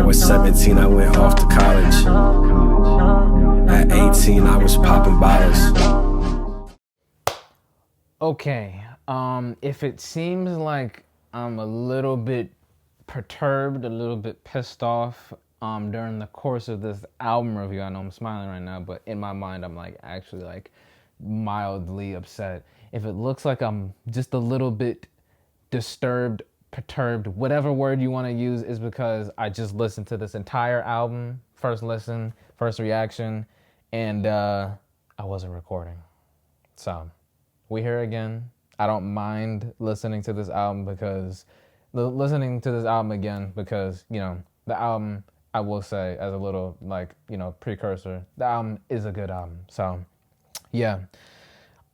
was 17, I went off to college. At 18, I was popping bottles. Okay, if it seems like I'm a little bit perturbed, a little bit pissed off during the course of this album review, I know I'm smiling right now, but in my mind I'm like actually like mildly upset. If it looks like I'm just a little bit disturbed, perturbed, whatever word you want to use, is because I just listened to this entire album, first listen, first reaction, and I wasn't recording. So we here again. I don't mind listening to this album because you know, the album, I will say as a little like, you know, precursor, the album is a good album. So yeah.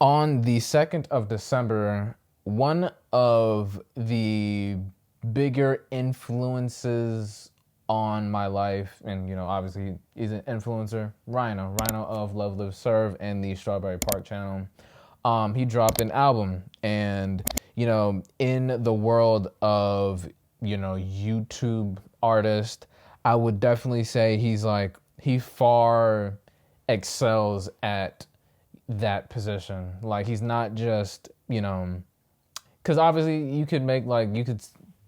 On the 2nd of December, one of the bigger influences on my life, and you know, obviously he's an influencer, Rhino of Love Live Serve and the Strawberry Park channel. He dropped an album, and you know, in the world of, you know, YouTube artist, I would definitely say he far excels at that position. Like, he's not just, you know, because obviously you could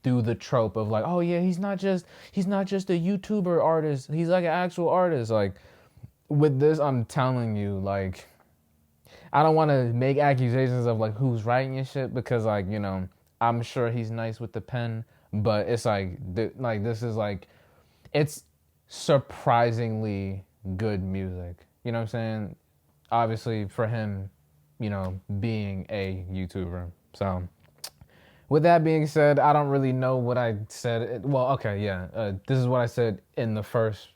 do the trope of like, oh yeah, he's not just a YouTuber artist, he's like an actual artist. Like, with this, I'm telling you, like, I don't want to make accusations of like who's writing your shit, because like, you know, I'm sure he's nice with the pen, but it's like this is like, it's surprisingly good music. You know what I'm saying? Obviously for him, you know, being a YouTuber. So with that being said, I don't really know what I said. Well, okay, yeah. This is what I said in the first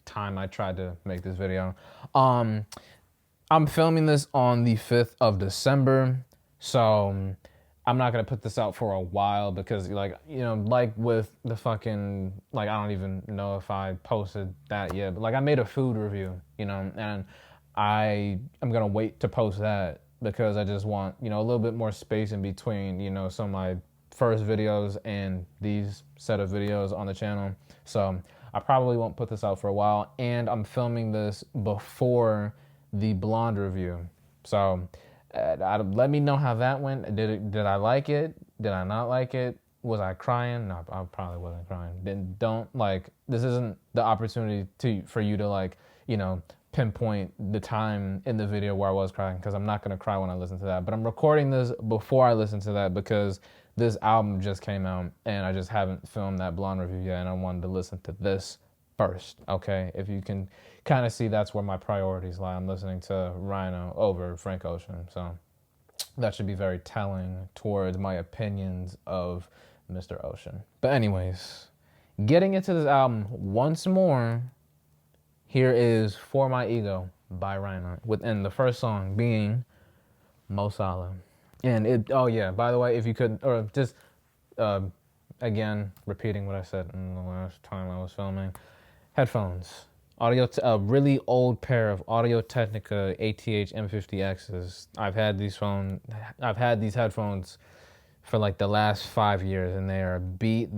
time I tried to make this video. I'm filming this on the 5th of December, so I'm not gonna put this out for a while because, like, you know, like with the fucking, like, I don't even know if I posted that yet, but like I made a food review, you know, and I'm gonna wait to post that because I just want, you know, a little bit more space in between, you know, some of my first videos and these set of videos on the channel. So I probably won't put this out for a while, and I'm filming this before the Blonde review. So let me know how that went. Did I like it? Did I not like it? Was I crying? No, I probably wasn't crying. Then don't, like, this isn't the opportunity for you to, like, you know, pinpoint the time in the video where I was crying, because I'm not gonna cry when I listen to that. But I'm recording this before I listen to that because this album just came out and I just haven't filmed that Blonde review yet, and I wanted to listen to this first, okay? If you can kind of see, that's where my priorities lie. I'm listening to Rhino over Frank Ocean, so that should be very telling towards my opinions of Mr. Ocean. But anyways, getting into this album once more, here is For My Ego by Rhino, within the first song being Mo Salah. And it, oh yeah, by the way, if you could, or just, again, repeating what I said in the last time I was filming, headphones. A really old pair of Audio-Technica ATH M50Xs. I've had these headphones for like the last 5 years, and they are beat.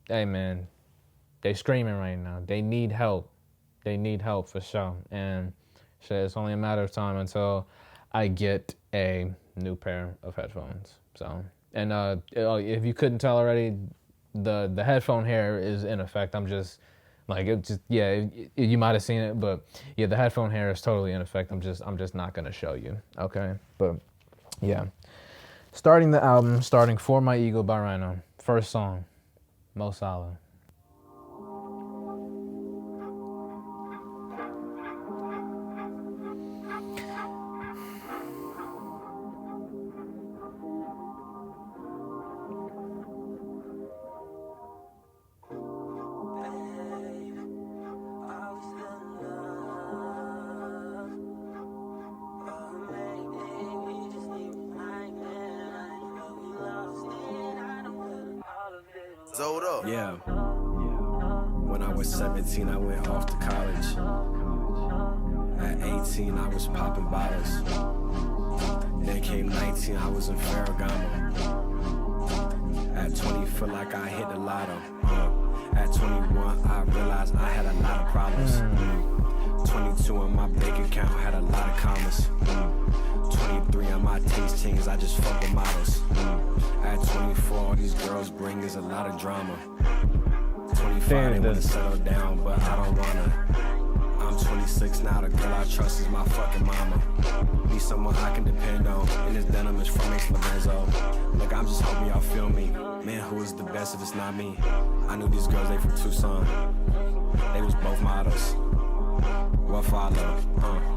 Hey man, they screaming right now. They need help. They need help for sure. And shit, it's only a matter of time until I get a new pair of headphones. So, and if you couldn't tell already, the headphone hair is in effect. I'm just like, it just, yeah, you might have seen it, but yeah, the headphone hair is totally in effect. I'm just not gonna show you, okay? But yeah, starting the album, starting For My Ego by Rhino. First song, Mo Salah. Yeah. When I was 17, I went off to college. At 18, I was popping bottles. Then came 19, I was in Ferragamo. At 20, feel like I hit the lotto. At 21, I realized I had a lot of problems. 22 on my bank account had a lot of commas. 23 on my teens, I just fuck with models. At 24, all these girls bring is a lot of drama. 25, they wanna settle down, but I don't wanna. I'm 26 now, the girl I trust is my fucking mama. Need someone I can depend on, and this denim is from Ace Lorenzo. Look, I'm just hoping y'all feel me. Man, who is the best if it's not me? I knew these girls, they from Tucson. They was both models. What follow?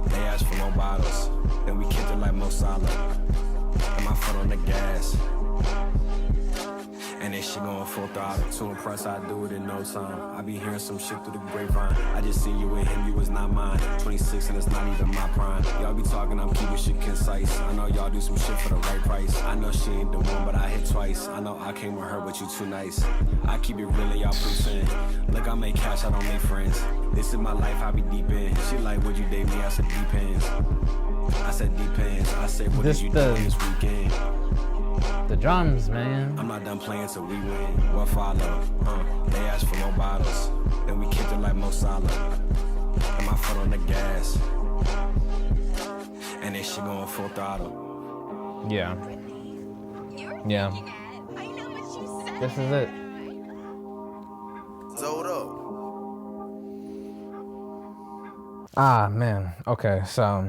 They asked for more bottles. Then we kicked it like Mo Salah. And my foot on the gas. And this shit going full throttle. Too impressed, I do it in no time. I be hearing some shit through the grapevine. I just seen you with him, you was not mine. 26 and it's not even my prime. Y'all be talking, I'm keeping shit concise. I know y'all do some shit for the right price. I know she ain't the one, but I hit twice. I know I came with her, but you too nice. I keep it real and y'all proofing. Look, I make cash, I don't make friends. This is my life, I be deep in. She like, would you date me? I said, depends. I said, depends. I said, what did you do this weekend? The drums, man. I'm not done playing till we win. What follow? They asked for more bottles. Then we kicked it like Mo Salah. And my foot on the gas. And this shit going full throttle. Yeah. Yeah. This is it. Ah, man. Okay, so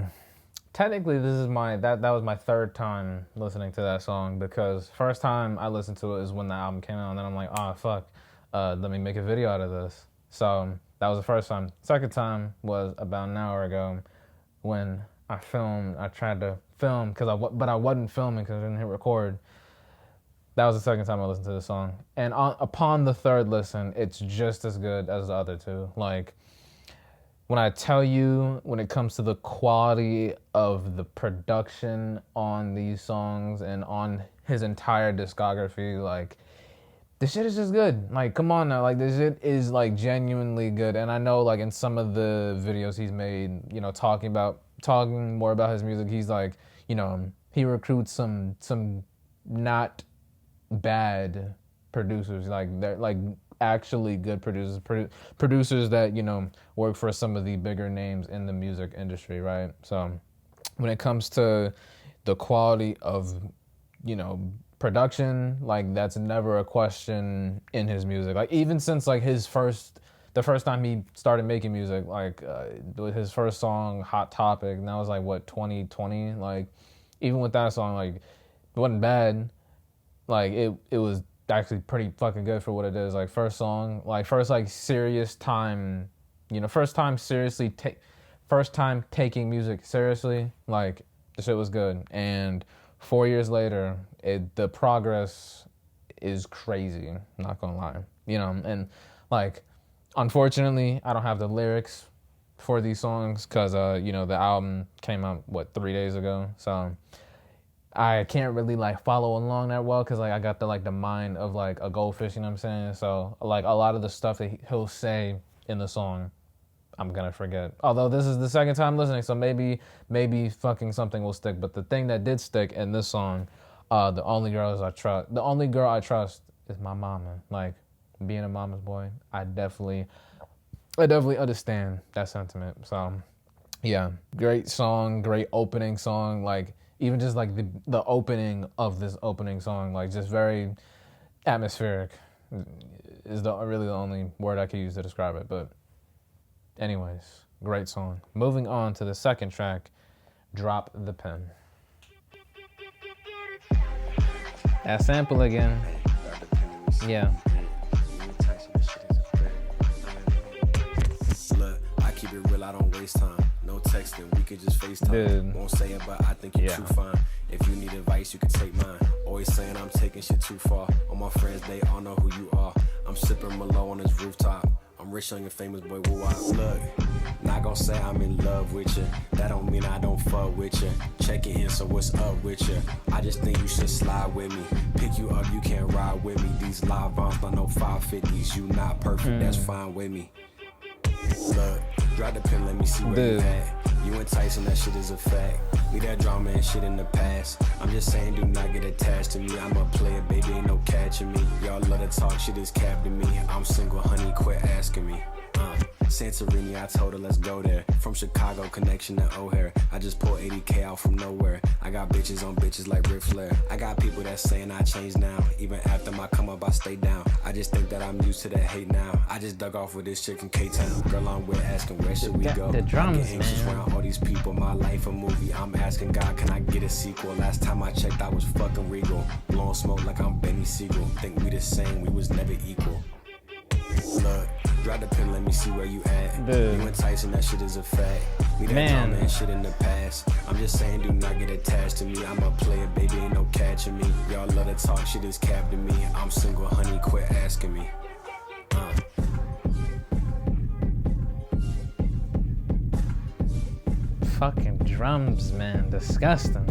technically this is that was my third time listening to that song, because first time I listened to it is when the album came out, and then I'm like, oh fuck, let me make a video out of this. So that was the first time. Second time was about an hour ago when I tried to film, but I wasn't filming because I didn't hit record. That was the second time I listened to the song. And upon the third listen, it's just as good as the other two. Like, when I tell you, when it comes to the quality of the production on these songs and on his entire discography, like, this shit is just good. Like, come on now, like, this shit is, like, genuinely good. And I know, like, in some of the videos he's made, you know, talking more about his music, he's like, you know, he recruits some not bad producers, like, they're, like, actually good producers that, you know, work for some of the bigger names in the music industry, right? So when it comes to the quality of, you know, production, like, that's never a question in his music. Like, even since, like, the first time he started making music, like, his first song, Hot Topic, and that was like, what, 2020? Like, even with that song, like, it wasn't bad. Like, it was actually pretty fucking good for what it is. Like, first song, like, first time taking music seriously, like, the shit was good. And 4 years later, the progress is crazy, not gonna lie, you know. And, like, unfortunately, I don't have the lyrics for these songs because, you know, the album came out, 3 days ago, so I can't really, like, follow along that well because, like, I got the mind of, like, a goldfish, you know what I'm saying? So, like, a lot of the stuff that he'll say in the song, I'm gonna forget. Although this is the second time listening, so maybe fucking something will stick. But the thing that did stick in this song, the only girl I trust is my mama. Like, being a mama's boy, I definitely understand that sentiment. So, yeah, great song, great opening song, like, even just, like, the opening of this opening song, like, just very atmospheric is really the only word I could use to describe it. But anyways, great song. Moving on to the second track, Drop the Pen. That sample again. Yeah. Look, I keep it real, I don't waste time. No texting, we could just FaceTime. Dude. Won't say it, but I think you're too fine. If you need advice, you can take mine. Always saying I'm taking shit too far. All my friends, they all know who you are. I'm sipping Merlot on this rooftop. I'm rich, young and famous, boy, woo I look. Not gonna say I'm in love with you. That don't mean I don't fuck with you. Check it in, so what's up with you? I just think you should slide with me. Pick you up, you can't ride with me. These live bombs, I know 550s. You not perfect, that's fine with me. Look, drop the pen, let me see where you at. You enticing, that shit is a fact. Leave that drama and shit in the past. I'm just saying, do not get attached to me. I'm a player, baby, ain't no catching me. Y'all Y'all love to talk, shit is cap to me. I'm single, honey, quit asking me. Santorini, I told her let's go there. From Chicago, connection to O'Hare. I just pulled 80K out from nowhere. I got bitches on bitches like Ric Flair. I got people that saying I changed now. Even after my come up, I stay down. I just think that I'm used to that hate now. I just dug off with this chick in K-Town. Girl, I'm with asking where should we go? The drums, I get anxious around all these people. My life a movie. I'm asking God, can I get a sequel? Last time I checked, I was fucking regal. Blowing smoke like I'm Benny Siegel. Think we the same, we was never equal. Look, drop the pin, let me see where you at. Dude. You enticing, that shit is a fact. We that drama and shit in the past. I'm just saying, do not get attached to me. I'm a player, baby, ain't no catching me. Y'all love to talk, shit is cap to me. I'm single, honey, quit asking me. Fucking drums, man, disgusting.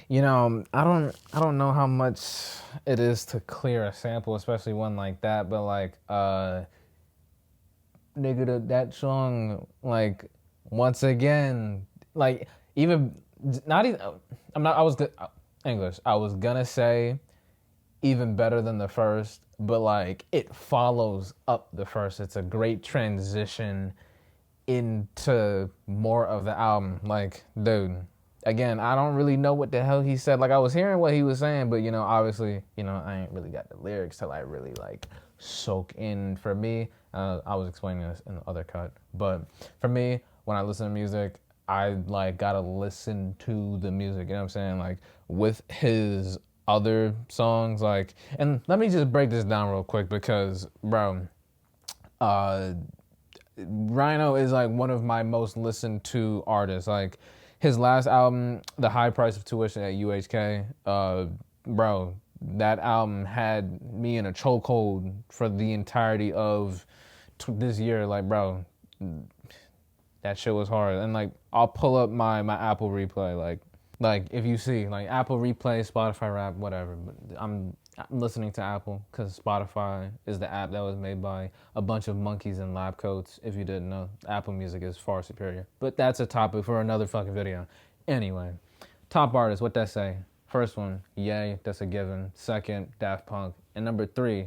You know, I don't know how much it is to clear a sample, especially one like that, but like nigga, that song, like, once again, like, even not even I was good English. I was gonna say even better than the first, but like it follows up the first. It's a great transition into more of the album. Like, dude, again, I don't really know what the hell he said. Like, I was hearing what he was saying, but, you know, obviously, you know, I ain't really got the lyrics till I really, like, soak in. For me, I was explaining this in the other cut, but for me, when I listen to music, I, like, gotta listen to the music, you know what I'm saying? Like, with his other songs, like, and let me just break this down real quick because, bro, Rhino is, like, one of my most listened to artists. Like, his last album, The High Price of Tuition at UHK, bro, that album had me in a chokehold for the entirety of this year. Like, bro, that shit was hard. And, like, I'll pull up my Apple Replay. Like if you see, like, Apple Replay, Spotify Rap, whatever. But I'm listening to Apple because Spotify is the app that was made by a bunch of monkeys in lab coats. If you didn't know, Apple Music is far superior. But that's a topic for another fucking video. Anyway, top artists, what that say? First one, Ye, that's a given. Second, Daft Punk. And number 3,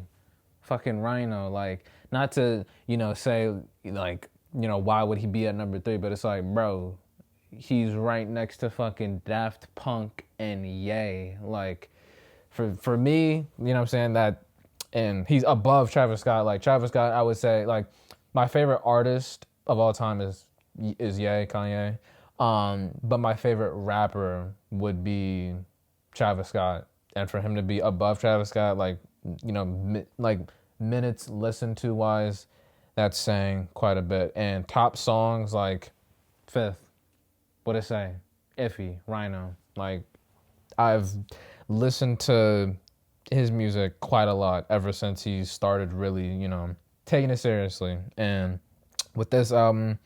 fucking Rhino. Like, not to, you know, say, like, you know, why would he be at number 3? But it's like, bro, he's right next to fucking Daft Punk and Ye. Like, for me, you know what I'm saying, that, and he's above Travis Scott. Like, Travis Scott, I would say, like, my favorite artist of all time is Ye, Kanye. But my favorite rapper would be Travis Scott. And for him to be above Travis Scott, like, you know, like, minutes listened to wise, that's saying quite a bit. And top songs, like, 5th, what it say? Iffy, Rhino. Like, I've listened to his music quite a lot ever since he started really, you know, taking it seriously. And with this album,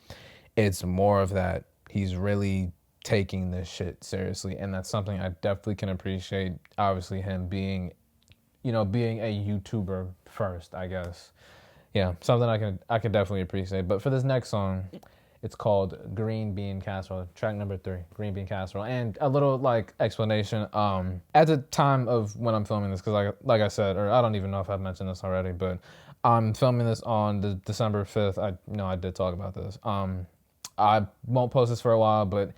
it's more of that. He's really taking this shit seriously, and that's something I definitely can appreciate. Obviously, him being, you know, being a YouTuber first, I guess. Yeah, something I can definitely appreciate. But for this next song, it's called Green Bean Casserole, track number 3, Green Bean Casserole. And a little, like, explanation. At the time of when I'm filming this, because like I said, or I don't even know if I've mentioned this already, but I'm filming this on the December 5th. I did talk about this. I won't post this for a while, but,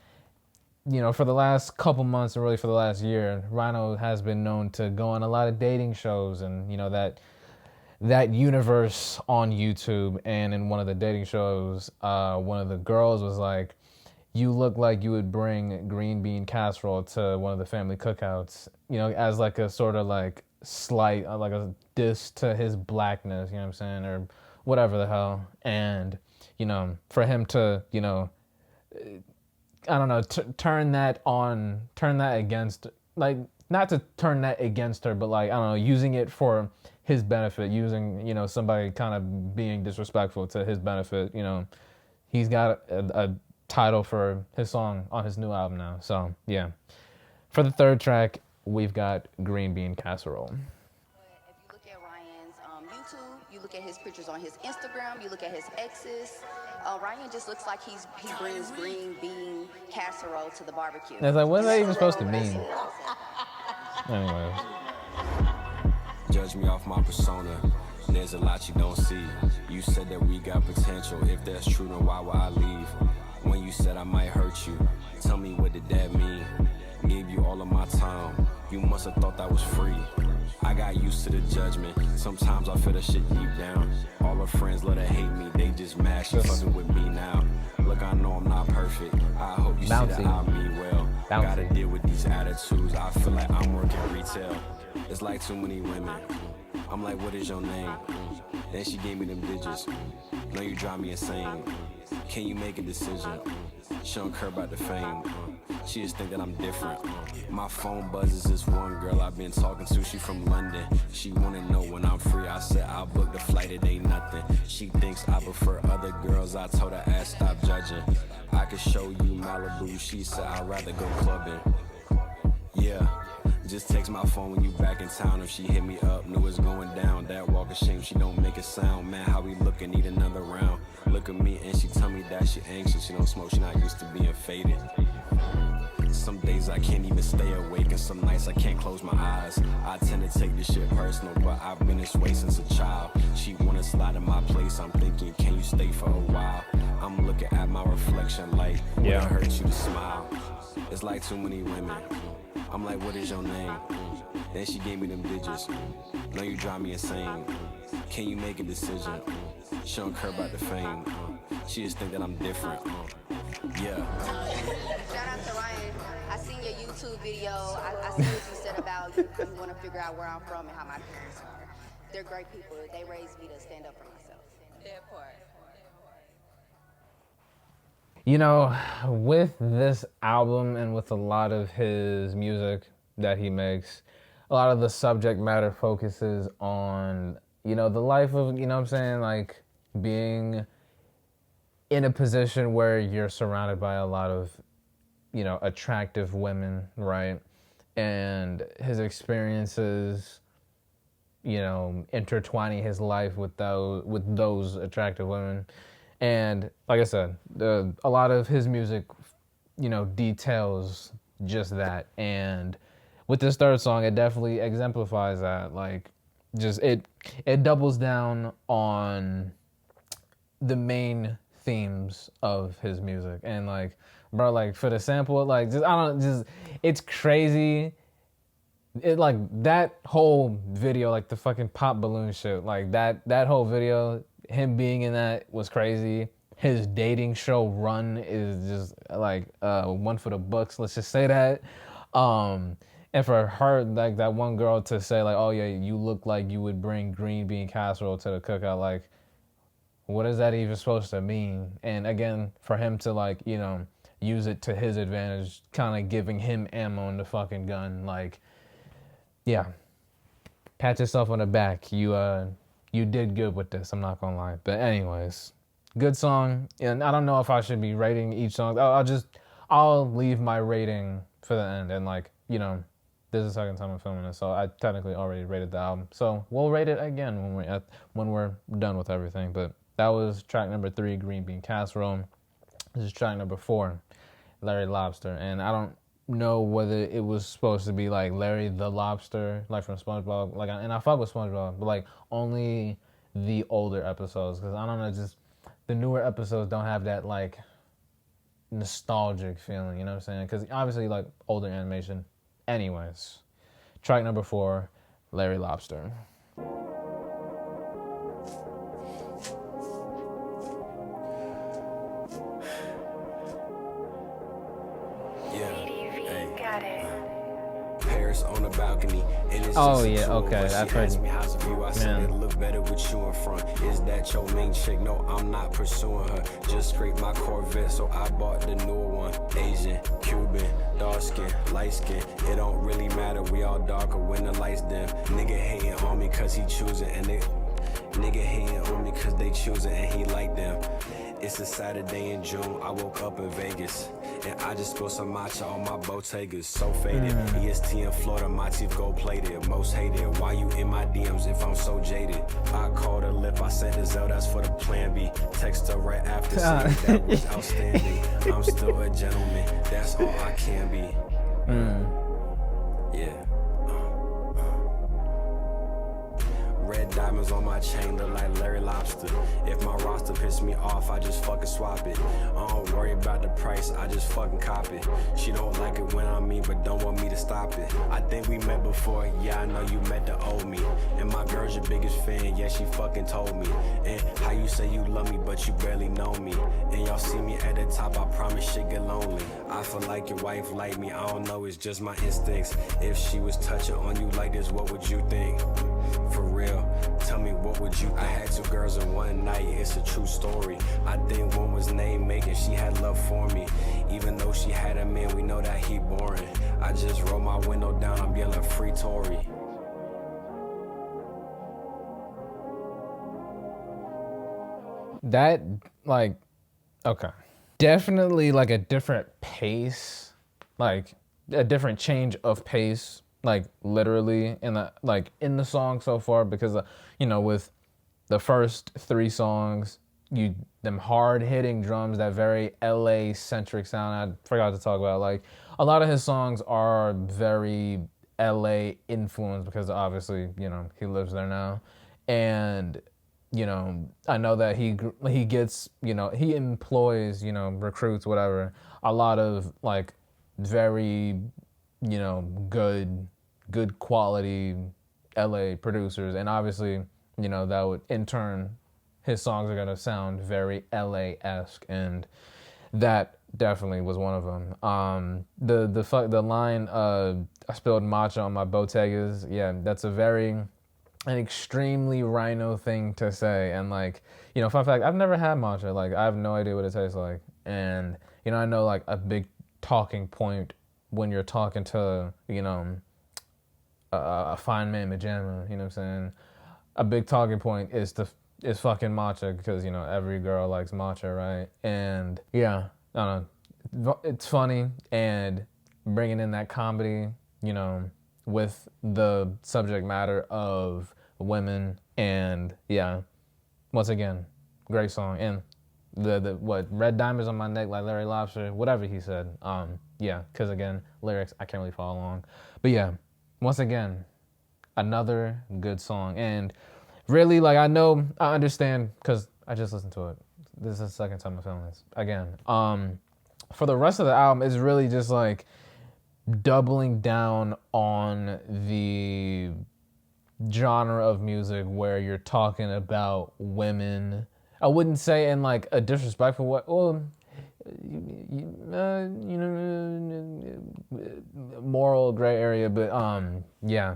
you know, for the last couple months, and really for the last year, Rhino has been known to go on a lot of dating shows and, you know, that universe on YouTube. And in one of the dating shows, one of the girls was like, you look like you would bring green bean casserole to one of the family cookouts, you know, as like a sort of like slight, like a diss to his blackness, you know what I'm saying, or whatever the hell. And, you know, for him to, you know, I don't know, turn that against, like, not to turn that against her, but, like, I don't know, using it for his benefit, using, you know, somebody kind of being disrespectful to his benefit, you know, he's got a title for his song on his new album now. So, yeah. For the 3rd track, we've got Green Bean Casserole. If you look at Ryan's YouTube, you look at his pictures on his Instagram, you look at his exes, Ryan just looks like he brings green bean casserole to the barbecue. It's like, what is that even supposed to mean? Anyways. Judge me off my persona. There's a lot you don't see. You said that we got potential. If that's true, then why would I leave? When you said I might hurt you, tell me what did that mean? Gave you all of my time. You must have thought that was free. I got used to the judgment. Sometimes I feel the shit deep down. All her friends love to hate me. They just mad she fucking with me now. Look, I know I'm not perfect. I hope you see that I mean well. Gotta deal with these attitudes. I feel like I'm working retail. It's like too many women. I'm like, what is your name? Then she gave me them digits. No, you drive me insane. Can you make a decision? She don't care about the fame. She just think that I'm different. My phone buzzes this one girl I've been talking to. She from London. She wanna know when I'm free. I said I'll book the flight. It ain't nothing. She thinks I prefer other girls. I told her ass stop judging. I could show you Malibu. She said I'd rather go clubbing. Yeah. Just text my phone when you back in town. If she hit me up, know it's going down. That walk of shame, she don't make a sound. Man, how we looking, need another round. Look at me and she tell me that she anxious. She don't smoke, she not used to being faded. Some days I can't even stay awake, and some nights I can't close my eyes. I tend to take this shit personal, but I've been this way since a child. She wanna slide in my place, I'm thinking, can you stay for a while? I'm looking at my reflection like, would it hurt you to smile? It's like too many women. I'm like, what is your name? Then she gave me them digits. No, you drive me insane. Can you make a decision? She don't care about the fame. She just think that I'm different. Yeah. Shout out to Ryan. I seen your YouTube video. I see what you said about you want to figure out where I'm from and how my parents are. They're great people. They raised me to stand up for myself. That part. You know, with this album and with a lot of his music that he makes, a lot of the subject matter focuses on, you know, the life of, you know what I'm saying, like being in a position where you're surrounded by a lot of, you know, attractive women, right? And his experiences, you know, intertwining his life with those attractive women. And like I said, a lot of his music, you know, details just that. And with this third song, it definitely exemplifies that. Like, just it doubles down on the main themes of his music. And like, bro, like for the sample, like it's crazy. It like that whole video, like the fucking pop balloon shit, like that whole video. Him being in that was crazy. His dating show run is just like one for the books. Let's just say that. And for her, like that one girl to say like, "Oh yeah, you look like you would bring green bean casserole to the cookout." Like, what is that even supposed to mean? And again, for him to like, you know, use it to his advantage, kind of giving him ammo in the fucking gun. Like, yeah, pat yourself on the back. You did good with this, I'm not gonna lie. But anyways, good song. And I don't know if I should be rating each song. I'll leave my rating for the end. And like, you know, this is the second time I'm filming this, so I technically already rated the album. So we'll rate it again when we're done with everything. But that was track number 3, Green Bean Casserole. This is track number 4, Larry Lobster. And I don't know whether it was supposed to be like Larry the Lobster, like from SpongeBob, like, and I fuck with SpongeBob, but like only the older episodes, because I don't know, just the newer episodes don't have that like nostalgic feeling, you know what I'm saying? Because obviously like older animation. Anyways, track number 4, Larry Lobster. On the balcony, and it's oh yeah, okay, that's right. I said it look better with you in front. Is that your main chick? No, I'm not pursuing her. Just scraped my Corvette, so I bought the newer one. Asian, Cuban, dark skin, light skin. It don't really matter. We all darker when the lights dim. Nigga hating on me cause he choosing, and nigga hating on me cause they choosing, and he like them. It's a Saturday in June, I woke up in Vegas, and I just spilled some matcha on my Bottegas. So faded, EST in Florida, my teeth gold plated. Most hated, why you in my DMs if I'm so jaded? I called her lip, I sent the Zell, that's for the plan B. Text her right after saying that was outstanding. I'm still a gentleman, that's all I can be. Yeah. diamonds on my chain look like Larry Lobster. If my roster piss me off, I just fucking swap it. I don't worry about the price, I just fucking cop it. She don't like it when I'm mean, but don't want me to stop it. I think we met before, yeah, I know you met the old me. And my girl's your biggest fan, yeah, she fucking told me. And how you say you love me, but you barely know me. And y'all see me at the top, I promise shit get lonely. I feel like your wife like me, I don't know, it's just my instincts. If she was touching on you like this, what would you think? For real, tell me what would you think? I had 2 girls in one night, it's a true story. I think one was named Megan, she had love for me. Even though she had a man, we know that he boring. I just roll my window down, I'm yelling free Tory. That, like, okay. Definitely like a different pace, like a different change of pace, like literally in the song so far, because you know, with the first 3 songs, them hard hitting drums, that very LA centric sound. I forgot to talk about, like, a lot of his songs are very LA influenced because obviously, you know, he lives there now. And you know, I know that he gets, you know, he employs, you know, recruits, whatever, a lot of like very, you know, good quality LA producers. And obviously, you know, that would in turn, his songs are gonna sound very LA-esque, and that definitely was one of them. The line, I spilled matcha on my Bottegas, yeah, that's an extremely Rhino thing to say. And like, you know, fun fact, I've never had matcha. Like, I have no idea what it tastes like. And, you know, I know like a big talking point when you're talking to, you know, a fine man pajama, you know what I'm saying? A big talking point is fucking matcha, because, you know, every girl likes matcha, right? And yeah, I don't know, it's funny, and bringing in that comedy, you know, with the subject matter of women. And yeah, once again, great song. And the what, red diamonds on my neck like Larry Lobster, whatever he said. Yeah, because again, lyrics, I can't really follow along. But yeah, once again, another good song. And really, like, I understand, because I just listened to it. This is the second time I'm feeling this again. For the rest of the album, it's really just like doubling down on the genre of music where you're talking about women. I wouldn't say in like a disrespectful way. Well, you know, moral gray area, but yeah,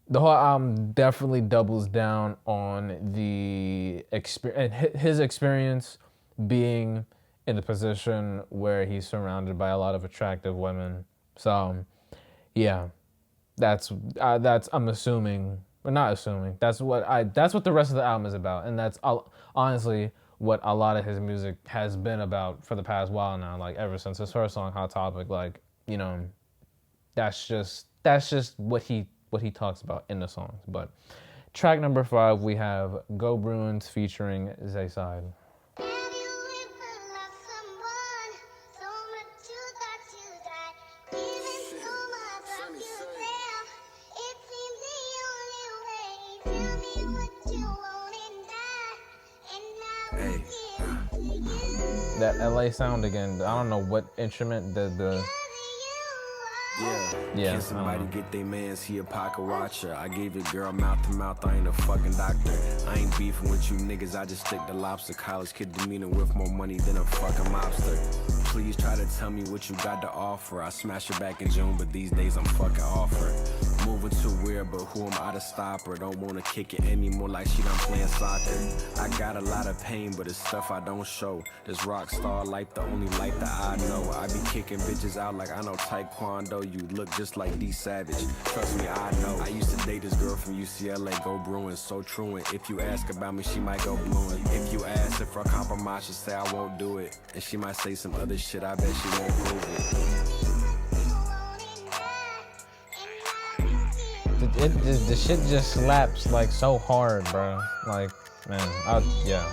the whole album definitely doubles down on the his experience being in a position where he's surrounded by a lot of attractive women. So, yeah, that's I'm assuming, or not assuming. That's what the rest of the album is about, and that's honestly what a lot of his music has been about for the past while now. Like ever since his first song, Hot Topic. Like, you know, that's just what he talks about in the songs. But track number 5, we have Go Bruins featuring Zayside. That LA sound again. I don't know what instrument Yeah, can somebody get they mans, he a pocket watcher. I gave your girl mouth to mouth, I ain't a fucking doctor. I ain't beefing with you niggas, I just stick to lobster. College kid demeanor with more money than a fucking mobster. Please try to tell me what you got to offer. I smashed her back in June, but these days I'm fucking off her. Moving too weird, but who am I to stop her? Don't wanna kick it anymore like she done playing soccer. I got a lot of pain, but it's stuff I don't show. This rock star life, the only life that I know. I be kicking bitches out like I know Taekwondo. You look just like D Savage. Trust me, I know. I used to date this girl from UCLA, go Bruins, so truant. If you ask about me, she might go blueing. If you ask if I compromise, she say I won't do it. And she might say some other shit, I bet she won't prove it. The shit just slaps like so hard, bro. Like, man, yeah.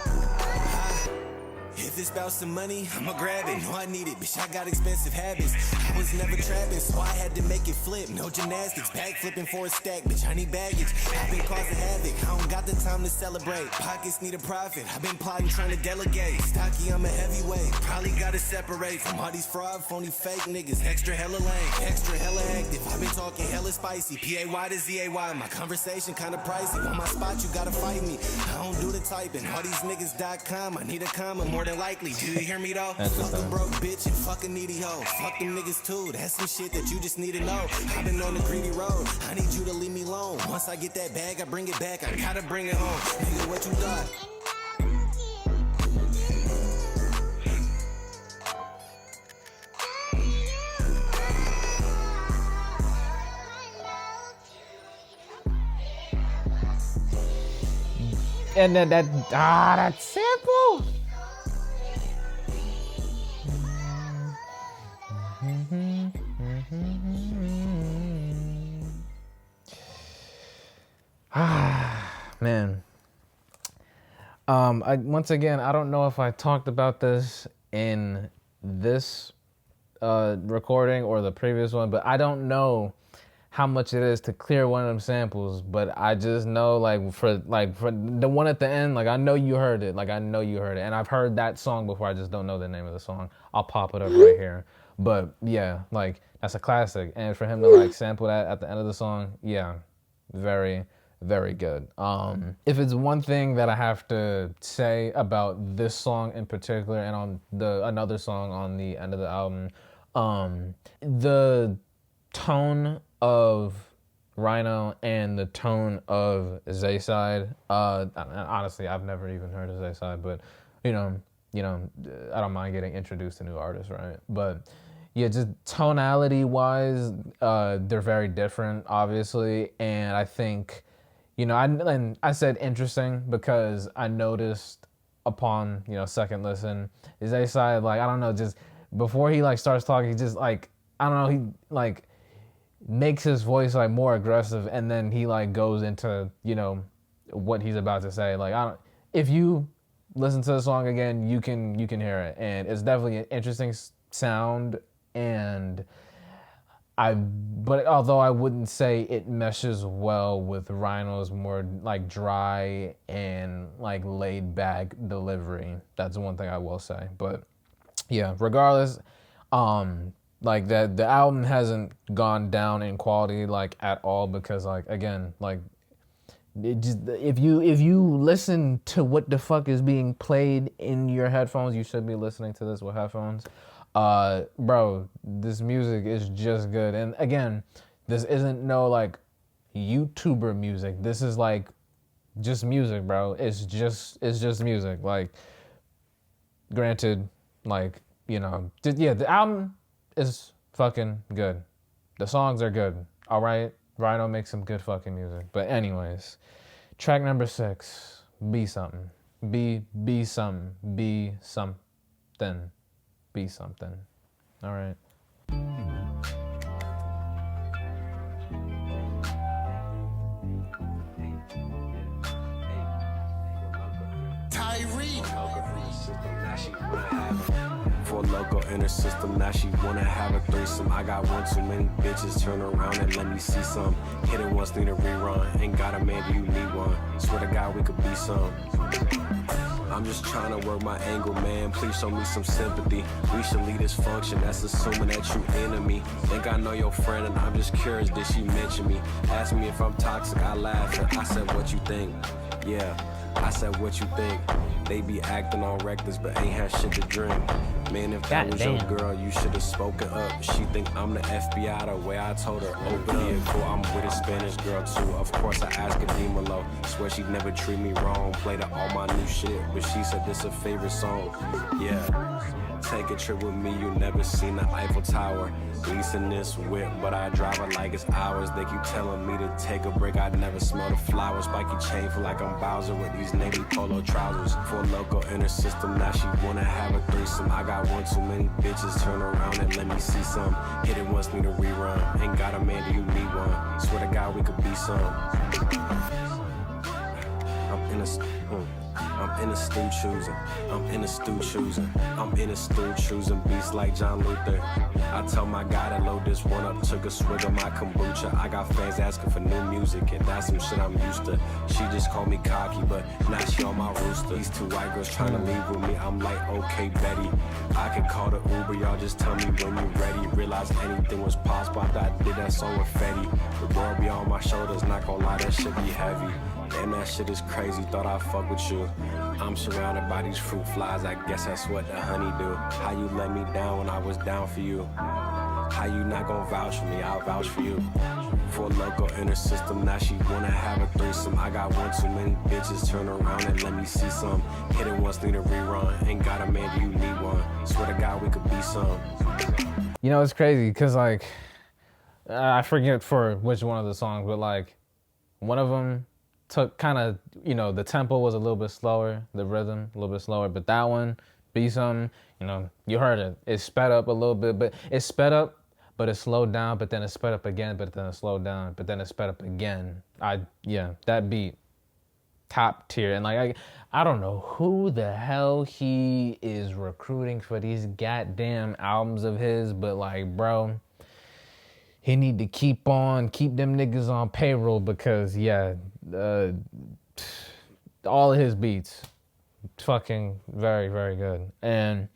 If it's about some money, I'ma grab it. No, I need it, bitch. I got expensive habits. was never trapping, so I had to make it flip. No gymnastics, bag flipping for a stack, bitch, I need baggage. I've been causing havoc, I don't got the time to celebrate. Pockets need a profit, I've been plotting, trying to delegate. Stocky, I'm a heavyweight, probably gotta separate from all these fraud, phony, fake niggas. Extra hella lame, extra hella active. I've been talking hella spicy, P-A-Y to Z-A-Y. My conversation kinda pricey, on my spot you gotta fight me. I don't do the typing, all these niggas.com. I need a comma, more than likely. Do you hear me though? Fuck a broke bitch and fuck a needy hoe. Fuck them niggas too, that's some shit that you just need to know. I've been on the greedy road, I need you to leave me alone. Once I get that bag, I bring it back, I gotta bring it home. Nigga, what you thought? And then that's simple. Man. Once again, I don't know if I talked about this in this recording or the previous one, but I don't know how much it is to clear one of them samples, but I just know for the one at the end, like I know you heard it, and I've heard that song before. I just don't know the name of the song. I'll pop it up right here. But yeah, like that's a classic, and for him to like sample that at the end of the song, yeah, very, very good. If it's one thing that I have to say about this song in particular, and on another song on the end of the album, the tone of Rhino and the tone of Zayside. Honestly, I've never even heard of Zayside, but you know, I don't mind getting introduced to new artists, right? But yeah, just tonality wise, they're very different, obviously, and I think, I said interesting because I noticed upon second listen, Zayside, like I don't know, just before he like starts talking, he just like I don't know, he like makes his voice like more aggressive, and then he like goes into what he's about to say. Like if you listen to the song again, you can hear it, and it's definitely an interesting sound. And but although I wouldn't say it meshes well with Rhino's more like dry and like laid back delivery, that's one thing I will say. But yeah, regardless, like the album hasn't gone down in quality like at all, because like again, like it just, if you listen to what the fuck is being played in your headphones, you should be listening to this with headphones. Bro, this music is just good. And again, this isn't no like YouTuber music. This is like just music, bro. It's just music. Like, granted, like, the album is fucking good. The songs are good. All right, Rhino makes some good fucking music. But anyways, track number 6, Be Something. Be something. Be something. Be something. All right. For local inner system, now she wanna have a threesome. I got one too many bitches, turn around and let me see some. Hit it once, need a rerun. Ain't got a man, do you need one? Swear to God, we could be some. I'm just trying to work my angle, man. Please show me some sympathy. We should leave this function, that's assuming that you enemy. Think I know your friend, and I'm just curious, did she mention me? Ask me if I'm toxic, I laughed, and I said, what you think? Yeah, I said, what you think? They be acting all reckless, but ain't had shit to drink. Man, if that was your girl, you should have spoken up. She think I'm the FBI the way I told her. Open vehicle, I'm with a Spanish girl too. Of course I asked her D Merlot. Swear she'd never treat me wrong. Played her all my new shit, but she said this her favorite song. Yeah. Take a trip with me, you never seen the Eiffel Tower. Leasing this whip, but I drive it like it's ours. They keep telling me to take a break, I never smell the flowers. Spiky chain feel like I'm Bowser with these navy polo trousers. For local inner system, now she wanna have a threesome. I got one too many bitches, turn around and let me see some. Hit it once, need a rerun. Ain't got a man, do you need one? Swear to God, we could be some. I'm in a I'm in the stew choosing. I'm in the stew choosing. I'm in the stew choosing beats like John Luther. I told my guy to load this one up, took a swig of my kombucha. I got fans asking for new music, and that's some shit I'm used to. She just called me cocky, but now she on my rooster. These two white girls trying to leave with me, I'm like, okay, Betty. I can call the Uber, y'all just tell me when you ready. Realize anything was possible after I did that song with Fetty. The world be on my shoulders, not gonna lie, that shit be heavy. Damn, that shit is crazy, thought I'd fuck with you. I'm surrounded by these fruit flies, I guess that's what the honey do. How you let me down when I was down for you? How you not gonna vouch for me, I'll vouch for you. For a local inner system, now she wanna have a threesome. I got one too many bitches, turn around and let me see some. Hit it once, need a rerun, ain't got a man, do you need one? Swear to God, we could be some. You know, it's crazy, cause like, I forget for which one of the songs, but like, one of them took kind of, you know, the tempo was a little bit slower, the rhythm a little bit slower, but that one, Be Some, you know, you heard it. It sped up a little bit, but it sped up, but it slowed down, but then it sped up again, but then it slowed down, but then it sped up again. Yeah, that beat, top tier. And like, I don't know who the hell he is recruiting for these goddamn albums of his, but like, bro, he need to keep them niggas on payroll because, yeah, all of his beats, fucking very, very good. And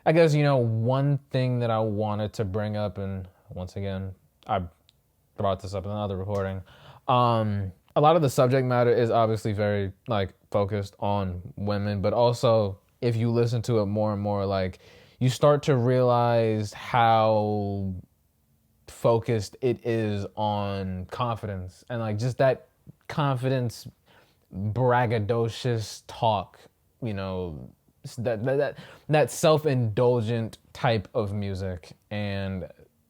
I guess, you know, one thing that I wanted to bring up, and once again, I brought this up in another recording, a lot of the subject matter is obviously very, like, focused on women, but also, if you listen to it more and more, like, you start to realize how focused it is on confidence, and, like, just that confidence, braggadocious talk, you know, that self-indulgent type of music. And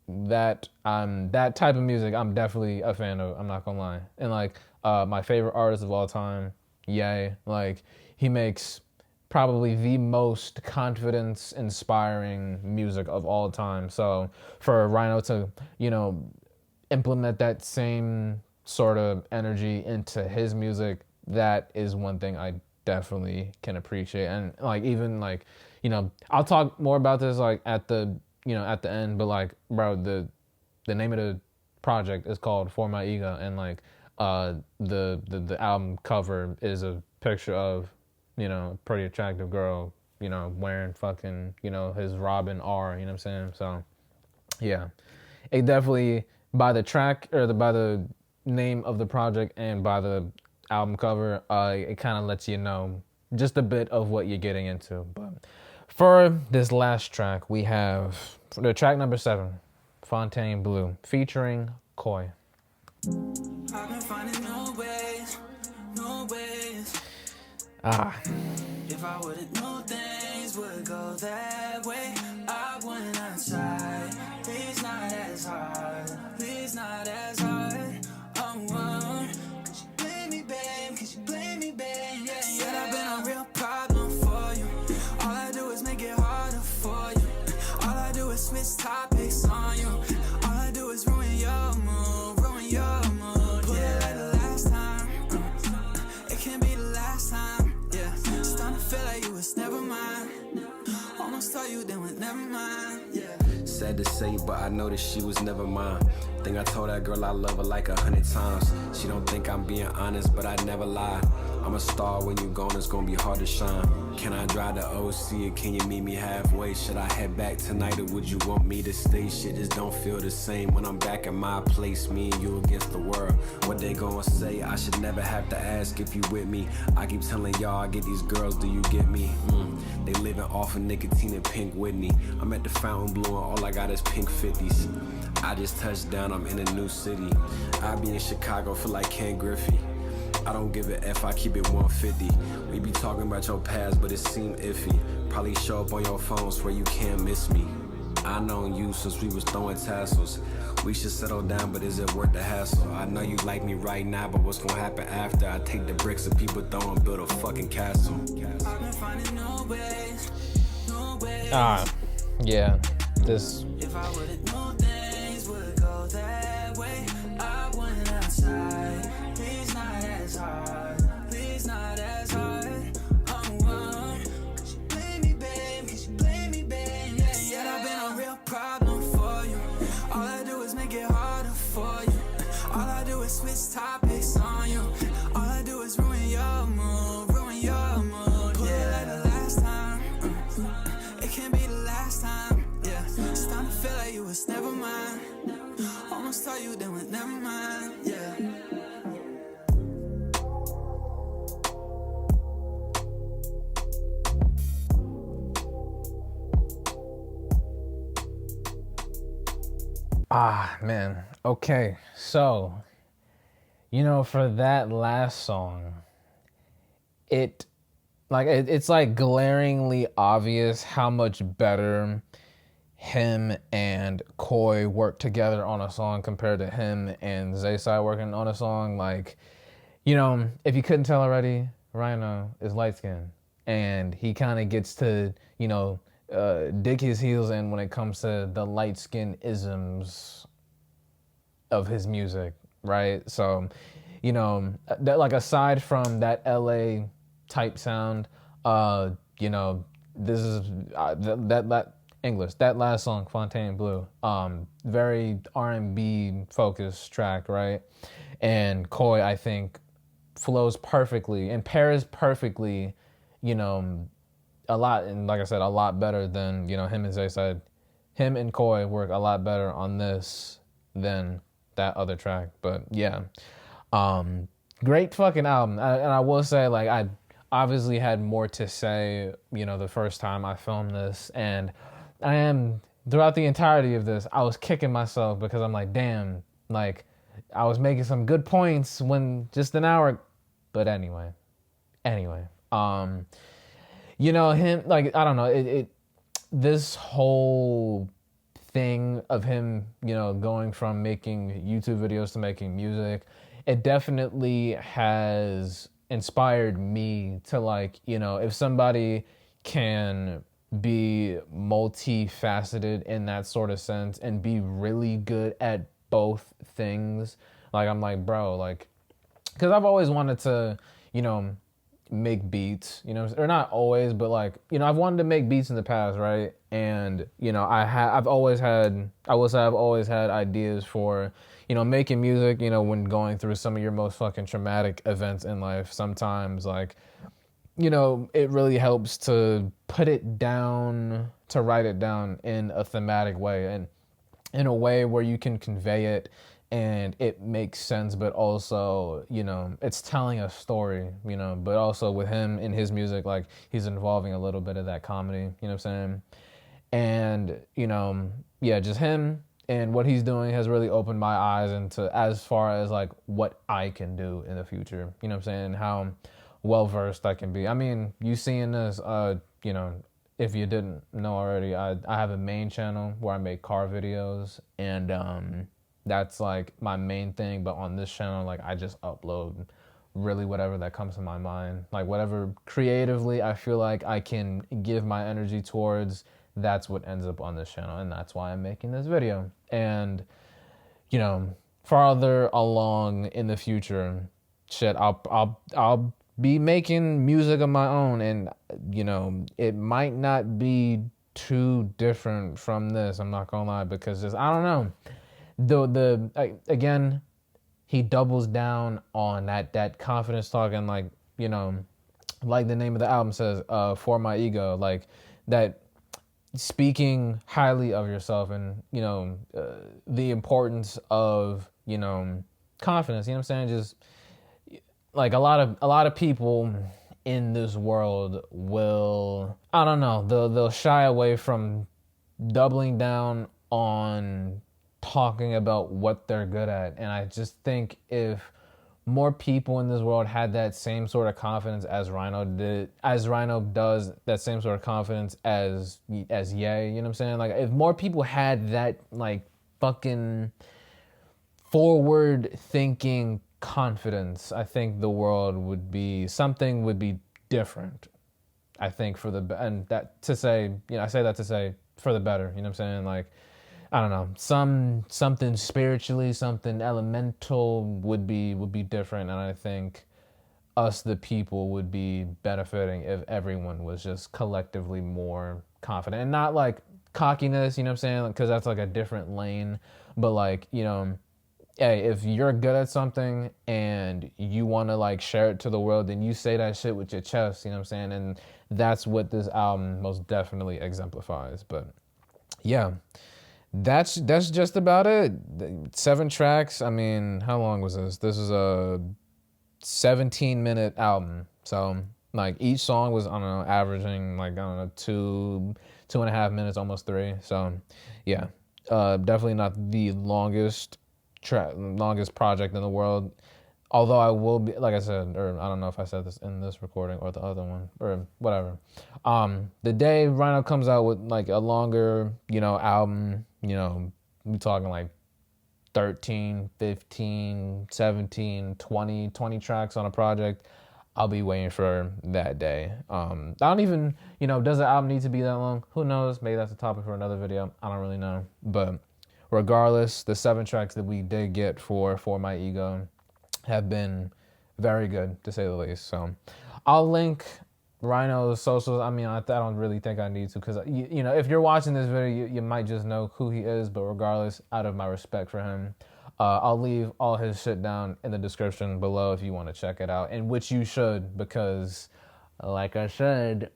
that type of music I'm definitely a fan of, I'm not gonna lie. And like, my favorite artist of all time, Ye, like, he makes probably the most confidence inspiring music of all time. So for Rhino to, you know, implement that same sort of energy into his music, that is one thing I definitely can appreciate. And like, even like, you know, I'll talk more about this like at the end, but like, bro, the name of the project is called For My Ego, and like the album cover is a picture of, you know, a pretty attractive girl, you know, wearing fucking, you know, his Robin R, you know what I'm saying? So yeah, it definitely, by the track or by the name of the project and by the album cover, it kind of lets you know just a bit of what you're getting into. But for this last track, we have the track number 7, Fontaine Blue, featuring Koi. I've been finding no ways. If I would've known things would go that way, I wouldn't outside. Please not as hard. Oh. Could you blame me, babe? Yeah. Said I've been a real problem for you. All I do is make it harder for you. All I do is switch topics on you. All I do is ruin your mood. Put it like the last time. It can't be the last time. Yeah, starting to feel like you was never mine. Almost told you then was never mind. Yeah. Sad to say, but I know that she was never mine. Think I told that girl I love her like 100 times. She don't think I'm being honest, but I never lie. I'm a star, when you gone, it's gonna be hard to shine. Can I drive to OC or can you meet me halfway? Should I head back tonight or would you want me to stay? Shit just don't feel the same when I'm back in my place. Me and you against the world. What they gonna say? I should never have to ask if you with me. I keep telling y'all I get these girls, do you get me? They living off of nicotine and pink Whitney. I'm at the fountain blue and all I got is pink 50s. I just touched down, I'm in a new city. I be in Chicago, feel like Ken Griffey. I don't give a F, I keep it 150. We be talking about your past, but it seem iffy. Probably show up on your phone, swear you can't miss me. I known you since we was throwing tassels. We should settle down, but is it worth the hassle? I know you like me right now, but what's gonna happen after I take the bricks that people throw and build a fucking castle? I've been finding no ways. Yeah, this. If I would've known things would go that way, I wouldn't outside. Please not as hard. topics on you. All I do is ruin your mood, ruin your mood. Pull it like the last time. It can't be the last time. Yeah, starting to feel like you was never mine. Almost thought you then went never mind. Yeah. Ah, man. Okay. So, you know, for that last song, it's like glaringly obvious how much better him and Koi work together on a song compared to him and Zayside working on a song. Like, you know, if you couldn't tell already, Rhino is light skinned, and he kind of gets to, you know, dig his heels in when it comes to the light skin isms of his music, right? So, you know, that, like, aside from that LA type sound, you know, this is that last song, Fontaine Blue, very R&B focused track, right? And Koi, I think, flows perfectly and pairs perfectly, you know, a lot, and like I said, a lot better than, you know, him and Zayside. Him and Koi work a lot better on this than that other track. But yeah, great fucking album. And I will say, like, I obviously had more to say, you know, the first time I filmed this, and I am, throughout the entirety of this, I was kicking myself because I'm like, damn, like, I was making some good points when just an hour, but anyway, you know, him, like, I don't know, this whole thing of him, you know, going from making YouTube videos to making music, it definitely has inspired me to, like, you know, if somebody can be multifaceted in that sort of sense and be really good at both things, like, I'm like, bro, like, because I've always wanted to, you know, make beats, you know, or not always, but, like, you know, I've wanted to make beats in the past, right? And, you know, I've always had ideas for, you know, making music, you know, when going through some of your most fucking traumatic events in life. Sometimes, like, you know, it really helps to put it down, to write it down in a thematic way, and in a way where you can convey it and it makes sense, but also, you know, it's telling a story, you know, but also with him in his music, like, he's involving a little bit of that comedy, you know what I'm saying? And, you know, yeah, just him and what he's doing has really opened my eyes into, as far as, like, what I can do in the future, you know what I'm saying? How well-versed I can be. I mean, you seeing this, you know, if you didn't know already, I have a main channel where I make car videos, and that's, like, my main thing. But on this channel, like, I just upload really whatever that comes to my mind, like, whatever creatively I feel like I can give my energy towards, that's what ends up on this channel, and that's why I'm making this video. And, you know, farther along in the future, shit, I'll be making music of my own, and, you know, it might not be too different from this, I'm not gonna lie, because just, I don't know, again, he doubles down on that confidence talk, and, like, you know, like the name of the album says, For My Ego, like, that speaking highly of yourself, and, you know, the importance of, you know, confidence, you know what I'm saying? Just, like, a lot of people in this world will, I don't know, they'll shy away from doubling down on talking about what they're good at. And I just think if more people in this world had that same sort of confidence as Rhino does, that same sort of confidence as Ye, you know what I'm saying? Like, if more people had that, like, fucking forward thinking confidence, I think the world would be, something would be different, I think, for the, and that to say, you know, I say that to say for the better, you know what I'm saying? Like, I don't know, something spiritually, something elemental would be different, and I think us, the people, would be benefiting if everyone was just collectively more confident, and not, like, cockiness, you know what I'm saying? Because that's, like, a different lane, but, like, you know, hey, if you're good at something and you want to like share it to the world, then you say that shit with your chest, you know what I'm saying? And that's what this album most definitely exemplifies. But yeah, that's just about it. 7 tracks. I mean, how long was this? This is a 17-minute album. So like each song was, I don't know, averaging like, I don't know, 2.5 minutes, almost 3. So yeah, definitely not the longest project in the world. Although I will be, like I said, or I don't know if I said this in this recording or the other one or whatever. The day Rhino comes out with like a longer, album, we talking like 13, 15, 17, 20 tracks on a project, I'll be waiting for that day. I don't even, does the album need to be that long? Who knows? Maybe that's a topic for another video. I don't really know. But regardless, the 7 tracks that we did get for My Ego have been very good, to say the least. So I'll link Rhino's socials. I mean, I don't really think I need to, because, if you're watching this video, you might just know who he is. But regardless, out of my respect for him, I'll leave all his shit down in the description below if you want to check it out, and which you should, because like I said,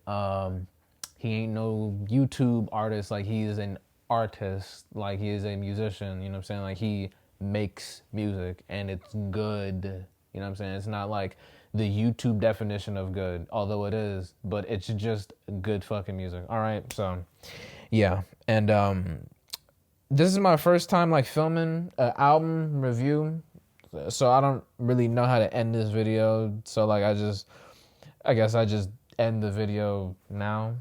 he ain't no YouTube artist. Like, he is an artist. Like, he is a musician, you know what I'm saying? Like, he makes music and it's good, you know what I'm saying? It's not like the YouTube definition of good, although it is, but it's just good fucking music. All right, so yeah. And this is my first time like filming an album review, so I don't really know how to end this video. So like I guess I just end the video now.